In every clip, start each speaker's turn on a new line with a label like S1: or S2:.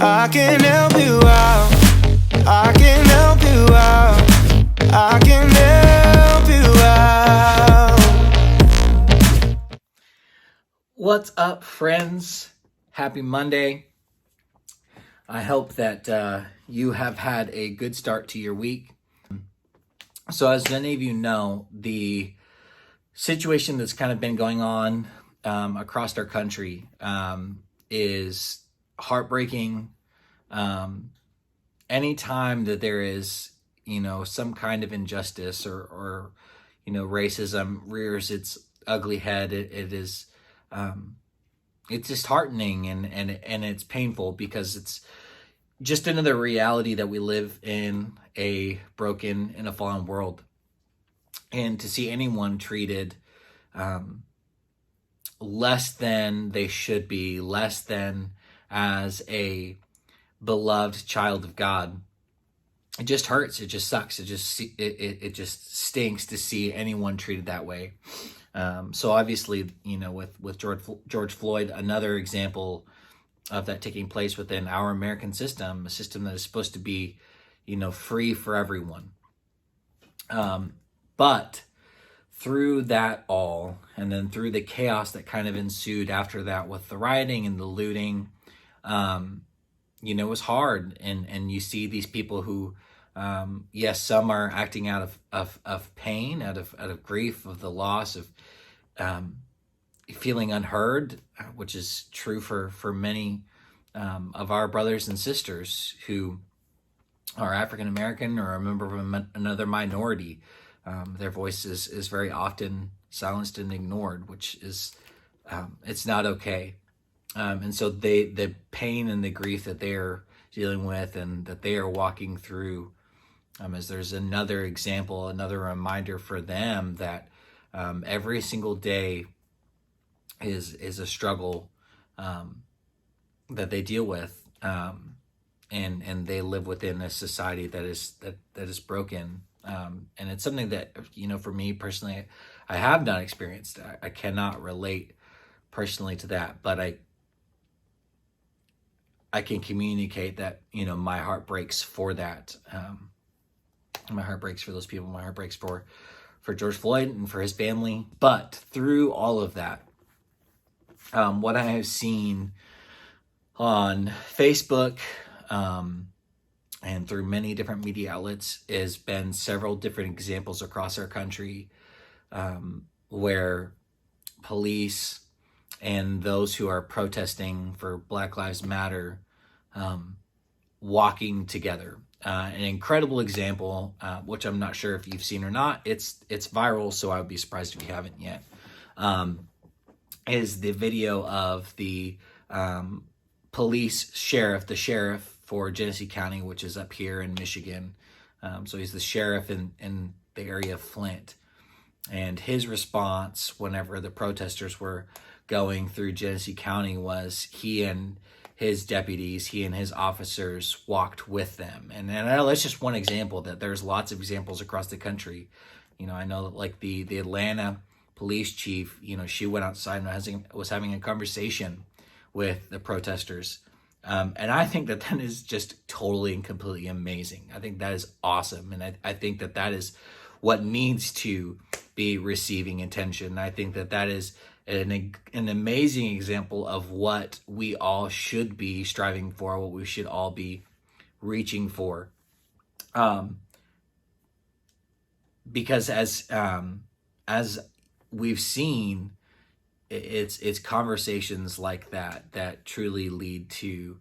S1: I can help you out. I can help you out. I can help you out.
S2: What's up, friends? Happy Monday. I hope that you have had a good start to your week. So as many of you know, the situation that's kind of been going on across our country is heartbreaking. Anytime that there is, some kind of injustice or racism rears its ugly head, it is, it's disheartening and it's painful because it's just another reality that we live in a broken and a fallen world. And to see anyone treated less than they should be, less than as a beloved child of God, it just hurts. It just sucks. It just stinks to see anyone treated that way. So obviously, with George Floyd, another example of that taking place within our American system, a system that is supposed to be, free for everyone. But through that all, and then through the chaos that kind of ensued after that with the rioting and the looting, it was hard. And you see these people who, yes, some are acting out of pain, out of grief, of the loss of feeling unheard, which is true for many of our brothers and sisters who are African American or a member of another minority. Their voice is very often silenced and ignored, which is it's not okay. And so the pain and the grief that they're dealing with and that they are walking through, as there's another example, another reminder for them that every single day is a struggle that they deal with, and they live within a society that is broken, and it's something that for me personally, I have not experienced. I cannot relate personally to that, but I can communicate that my heart breaks for that. My heart breaks for those people. My heart breaks for George Floyd and for his family. But through all of that, what I have seen on Facebook and through many different media outlets has been several different examples across our country where police and those who are protesting for Black Lives Matter walking together. An incredible example, which I'm not sure if you've seen or not. It's viral, so I would be surprised if you haven't yet. Is the video of the the sheriff for Genesee County, which is up here in Michigan. So he's the sheriff in the area of Flint. And his response whenever the protesters were going through Genesee County was he and his deputies, he and his officers walked with them. And that's just one example. That there's lots of examples across the country. I know that like the Atlanta police chief, she went outside and was having a conversation with the protesters. And I think that is just totally and completely amazing. I think that is awesome. And I think that is what needs to be receiving attention. I think that is an amazing example of what we all should be striving for, what we should all be reaching for. Because as we've seen, it's conversations like that truly lead to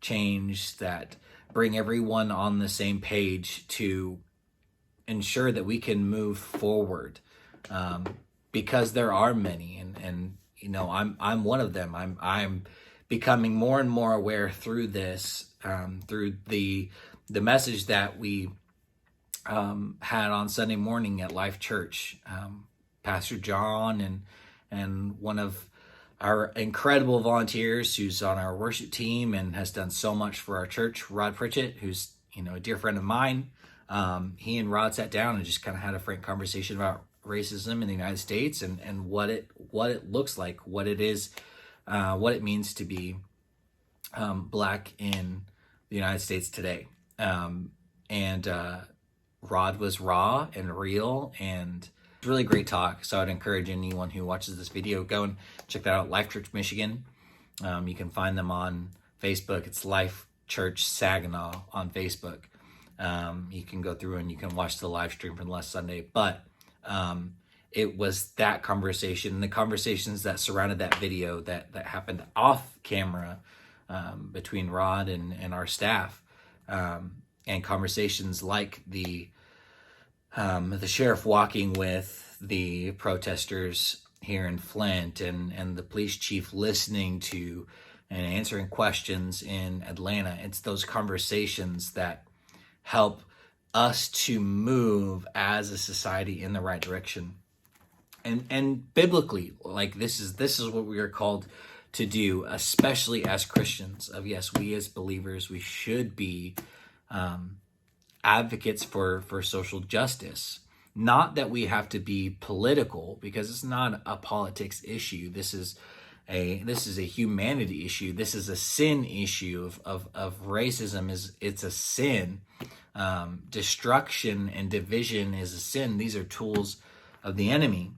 S2: change, that bring everyone on the same page to ensure that we can move forward. Because there are many, and I'm one of them. I'm becoming more and more aware through this, through the message that we had on Sunday morning at Life Church. Pastor John and one of our incredible volunteers who's on our worship team and has done so much for our church, Rod Pritchett, who's a dear friend of mine. He and Rod sat down and just kind of had a frank conversation about racism in the United States and what it looks like, what it is, what it means to be Black in the United States today. And Rod was raw and real, and it's really great talk. So I'd encourage anyone who watches this video, go and check that out. Life Church Michigan. You can find them on Facebook. It's Life Church Saginaw on Facebook. You can go through and you can watch the live stream from last Sunday. But it was that conversation, the conversations that surrounded that video that happened off camera between Rod and our staff, and conversations like the sheriff walking with the protesters here in Flint, and the police chief listening to and answering questions in Atlanta. It's those conversations that help us to move as a society in the right direction. And biblically, like this is what we are called to do, especially as Christians. Yes, we as believers, we should be advocates for social justice. Not that we have to be political, because it's not a politics issue. This is a humanity issue. This is a sin issue of racism. It's a sin. Destruction and division is a sin. These are tools of the enemy.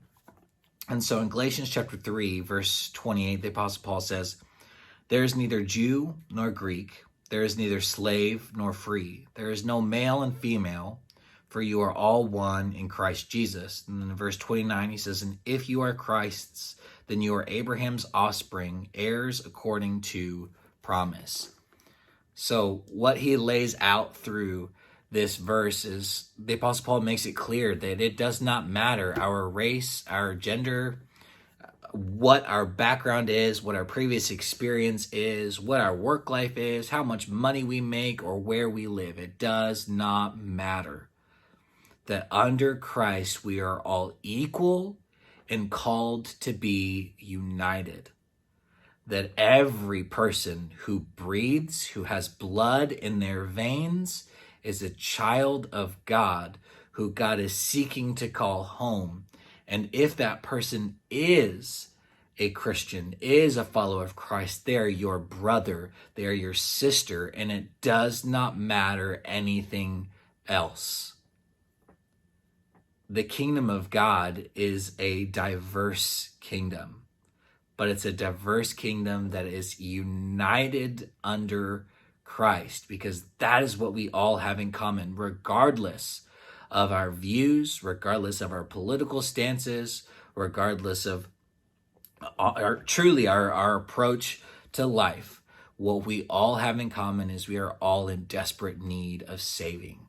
S2: And so in Galatians chapter 3, verse 28, the Apostle Paul says, "There is neither Jew nor Greek. There is neither slave nor free. There is no male and female, for you are all one in Christ Jesus." And then in verse 29, he says, "And if you are Christ's, then you are Abraham's offspring, heirs according to promise." So what he lays out through this verse is, the Apostle Paul makes it clear that it does not matter our race, our gender, what our background is, what our previous experience is, what our work life is, how much money we make, or where we live. It does not matter. That under Christ we are all equal and called to be united. That every person who breathes, who has blood in their veins, is a child of God who God is seeking to call home. And if that person is a Christian, is a follower of Christ, they are your brother, they are your sister, and it does not matter anything else. The kingdom of God is a diverse kingdom, but it's a diverse kingdom that is united under Christ, because that is what we all have in common, regardless of our views, regardless of our political stances, regardless of our approach to life. What we all have in common is we are all in desperate need of saving.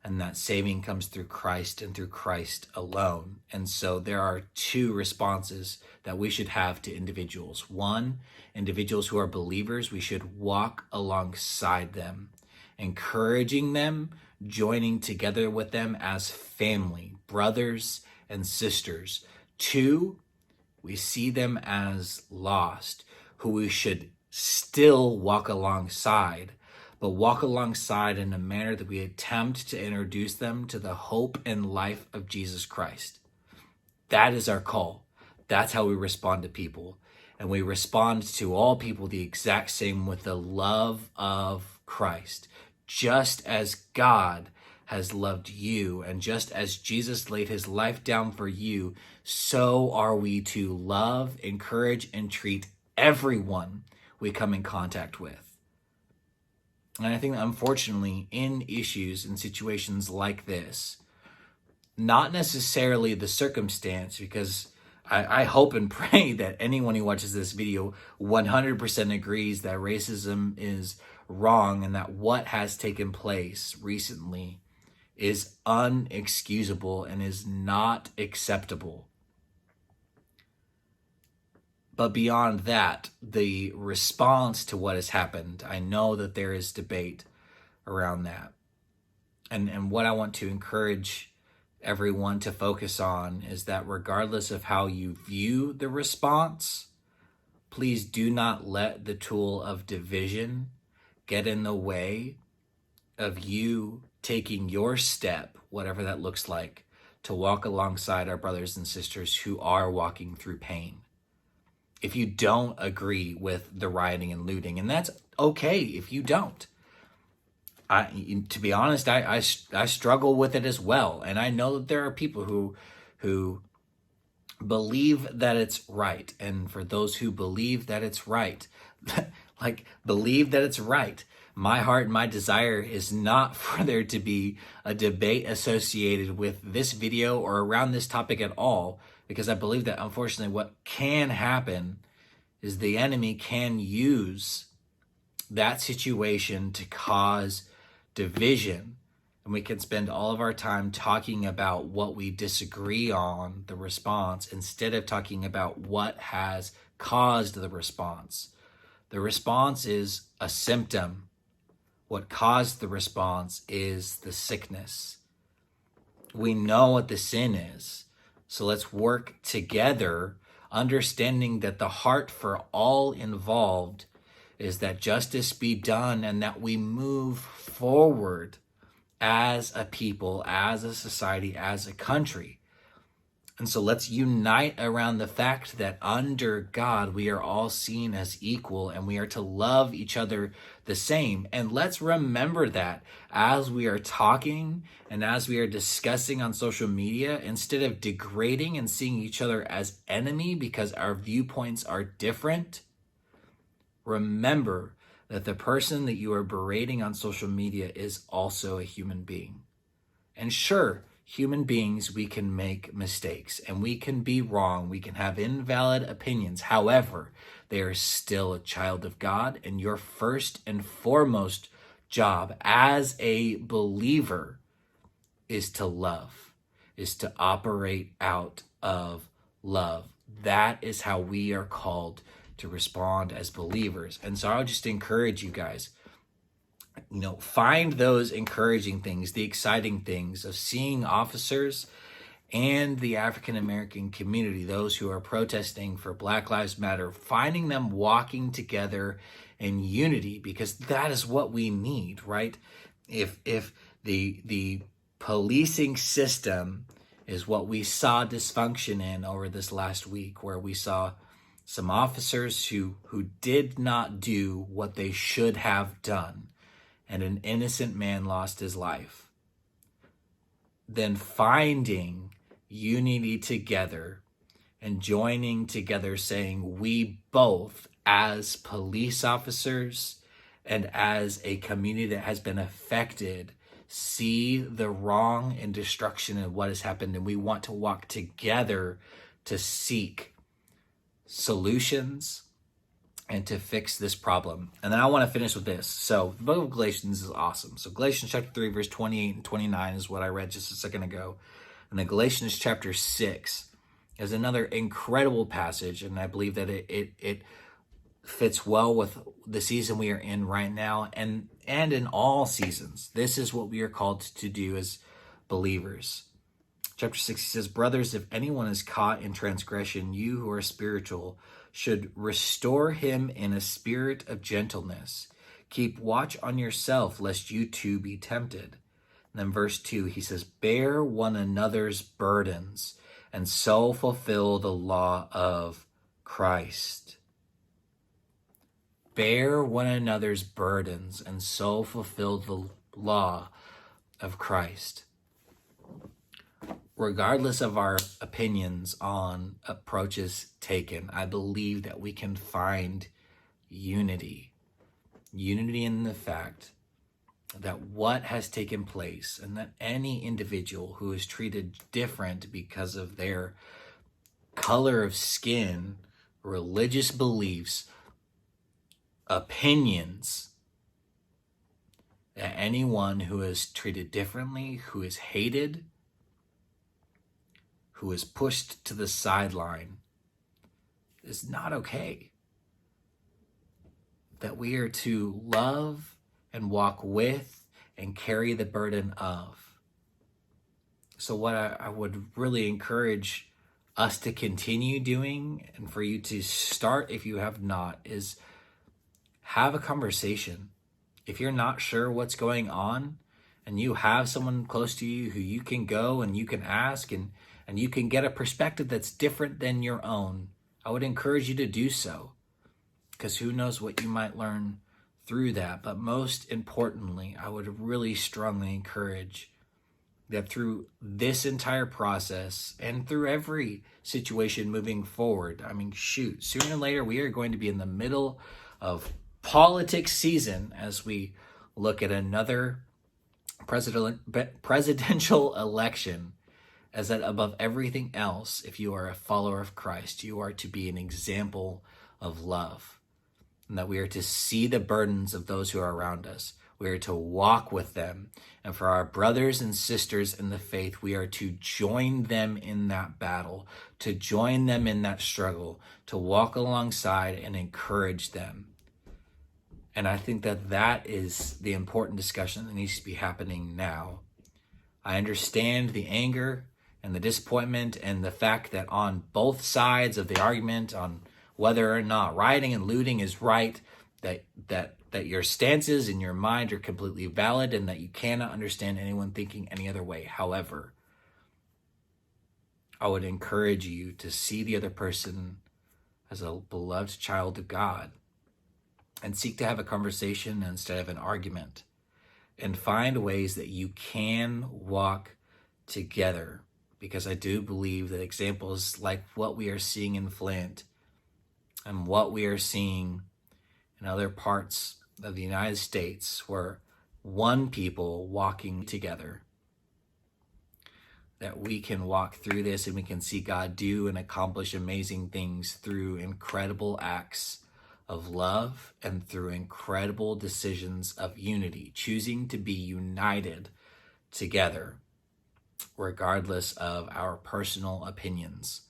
S2: And that saving comes through Christ and through Christ alone. And so there are two responses that we should have to individuals. One, individuals who are believers, we should walk alongside them, encouraging them, joining together with them as family, brothers and sisters. Two, we see them as lost, who we should still walk alongside, but walk alongside in a manner that we attempt to introduce them to the hope and life of Jesus Christ. That is our call. That's how we respond to people. And we respond to all people the exact same, with the love of Christ. Just as God has loved you, and just as Jesus laid his life down for you, so are we to love, encourage, and treat everyone we come in contact with. And I think that unfortunately in issues and situations like this, not necessarily the circumstance, because I hope and pray that anyone who watches this video 100% agrees that racism is wrong and that what has taken place recently is unexcusable and is not acceptable. But beyond that, the response to what has happened, I know that there is debate around that. And what I want to encourage everyone to focus on is that regardless of how you view the response, please do not let the tool of division get in the way of you taking your step, whatever that looks like, to walk alongside our brothers and sisters who are walking through pain. If you don't agree with the rioting and looting, and that's okay if you don't. To be honest, I struggle with it as well, and I know that there are people who believe that it's right, and for those who believe that it's right, like believe that it's right. My heart and my desire is not for there to be a debate associated with this video or around this topic at all, because I believe that unfortunately what can happen is the enemy can use that situation to cause division, and we can spend all of our time talking about what we disagree on, the response, instead of talking about what has caused the response. The response is a symptom. What caused the response is the sickness. We know what the sin is, so let's work together, understanding that the heart for all involved is that justice be done and that we move forward as a people, as a society, as a country. And so let's unite around the fact that under God, we are all seen as equal and we are to love each other the same. And let's remember that as we are talking and as we are discussing on social media, instead of degrading and seeing each other as enemy because our viewpoints are different, remember that the person that you are berating on social media is also a human being. And sure, human beings, we can make mistakes and we can be wrong. We can have invalid opinions. However, they are still a child of God, and your first and foremost job as a believer is to love, is to operate out of love. That is how we are called to respond as believers. And so I'll just encourage you guys, find those encouraging things, the exciting things of seeing officers and the African American community, those who are protesting for Black Lives Matter, finding them walking together in unity, because that is what we need, right? If the policing system is what we saw dysfunction in over this last week, where we saw some officers who did not do what they should have done, and an innocent man lost his life, then finding unity together and joining together, saying we both, as police officers and as a community that has been affected, see the wrong and destruction of what has happened, and we want to walk together to seek solutions and to fix this problem. And then I want to finish with this. So the book of Galatians is awesome. So Galatians chapter 3, verse 28 and 29 is what I read just a second ago. And then Galatians chapter 6 is another incredible passage, and I believe that it fits well with the season we are in right now, and in all seasons. This is what we are called to do as believers. Chapter 6 says, "Brothers, if anyone is caught in transgression, you who are spiritual should restore him in a spirit of gentleness. Keep watch on yourself, lest you too be tempted." And then verse 2, he says, "Bear one another's burdens, and so fulfill the law of Christ." Bear one another's burdens, and so fulfill the law of Christ. Regardless of our opinions on approaches taken, I believe that we can find unity. Unity in the fact that what has taken place, and that any individual who is treated different because of their color of skin, religious beliefs, opinions, that anyone who is treated differently, who is hated, who is pushed to the sideline, is not okay. That we are to love and walk with and carry the burden of. So what I would really encourage us to continue doing, and for you to start if you have not, is have a conversation. If you're not sure what's going on, and you have someone close to you who you can go and you can ask, and you can get a perspective that's different than your own, I would encourage you to do so, because who knows what you might learn through that. But most importantly, I would really strongly encourage that through this entire process and through every situation moving forward, I mean, shoot, sooner or later we are going to be in the middle of politics season as we look at another presidential election, as that above everything else, if you are a follower of Christ, you are to be an example of love, and that we are to see the burdens of those who are around us. We are to walk with them. And for our brothers and sisters in the faith, we are to join them in that battle, to join them in that struggle, to walk alongside and encourage them. And I think that that is the important discussion that needs to be happening now. I understand the anger and the disappointment and the fact that on both sides of the argument on whether or not rioting and looting is right, that your stances in your mind are completely valid and that you cannot understand anyone thinking any other way. However, I would encourage you to see the other person as a beloved child of God and seek to have a conversation instead of an argument, and find ways that you can walk together. Because I do believe that examples like what we are seeing in Flint and what we are seeing in other parts of the United States, where one people walking together, that we can walk through this and we can see God do and accomplish amazing things through incredible acts of love and through incredible decisions of unity, choosing to be united together, regardless of our personal opinions.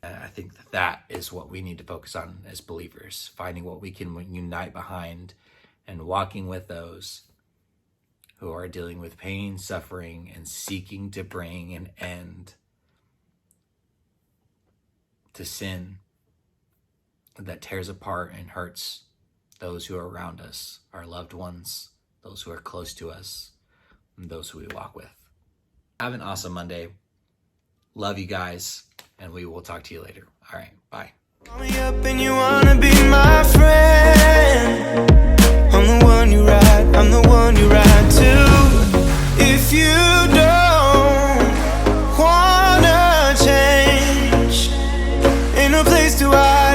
S2: And I think that is what we need to focus on as believers, finding what we can unite behind and walking with those who are dealing with pain, suffering, and seeking to bring an end to sin that tears apart and hurts those who are around us, our loved ones, those who are close to us, and those who we walk with. Have an awesome Monday. Love you guys, and we will talk to you later. All right, bye.
S1: Call me up and you wanna be my friend. I'm the one you ride, I'm the one you ride to. If you don't wanna change, ain't no place to hide.